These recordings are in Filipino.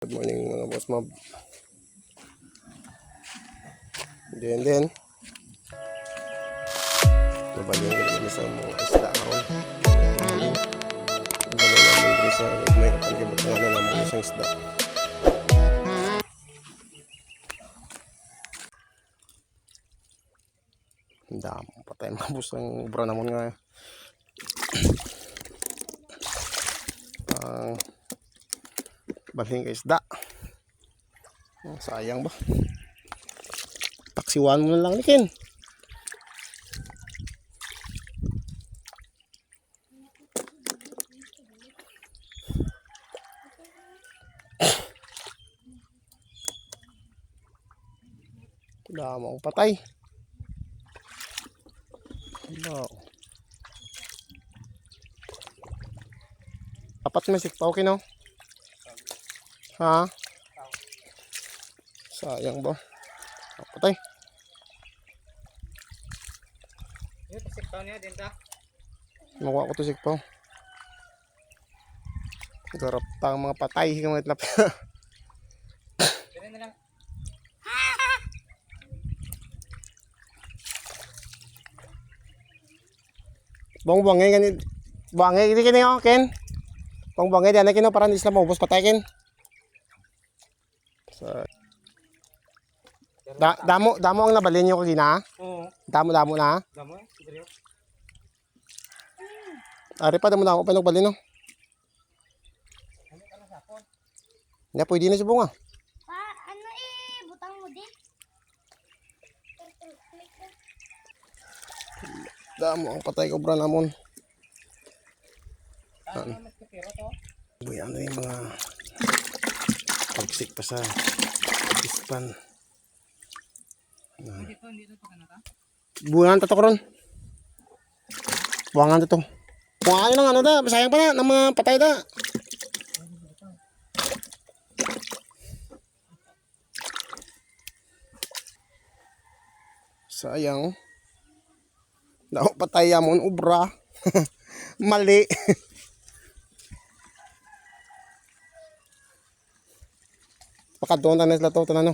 Good morning mga boss mob. Then nabalihan ko naman sa mga isda ako. Nabalihan namin din sa may kapangkibot nga na naman isang isda. Ang dami patay mga boss ang ubra naman nga. Balhin ka isda. Sayang ba? Taksiwan mo na lang Ken. Damo ang patay. Wow. Apat may sikpa okay no? Ha? Sayang ba? Patay. Ito sikpaw niya din ta. Makuha ko to sikpaw. Garap pa ang mga patay hinggang mga itlap. Ganun na lang. Bong-bongay ganit. Bongay di kini Ken. Bong-bongay di ana kino para isla mo bus patay Ken. So, damo ang nabalin nyo kagina. Oo. Damo na. Damo eh. Siguro. Ari pa damo na ako pa nagbalin no. Ano ka na sapon? Hindi pwede na si bunga. Pa, ano butang mo din? Damo ang patay kobra namon. Ano mas kapiro to? Buyan na yung mga pagsik pa sa ispan. Dito pa kana ta. Buyan tato karon. Buwangan tato. Buwangan nang ano da, sayang pa na ng mga patay da. Sayang. Daw patay amon ubra. Mali. Pakadon ta na sila to tanano.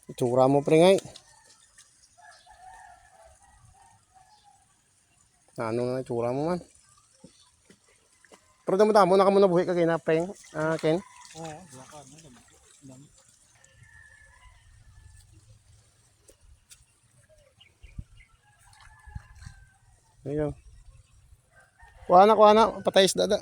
Itsura mo pre ngay. Ano na itsura mo man. Pero damo na ka muna buhi ka kay na preng. Ken. Oo, baka ano. Ayun. Kuha na. Patay isda da.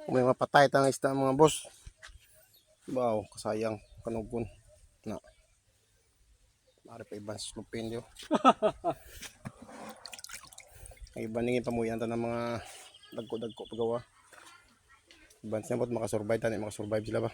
May mapatay tang isda mga boss. Wow, kasayang kanugon. Na. Mari pa ibang slupin dio. Ay iban ningin pamuyan ta ng mga dagko pagawa. Iban siya bot makasurvive tani makasurvive sila ba.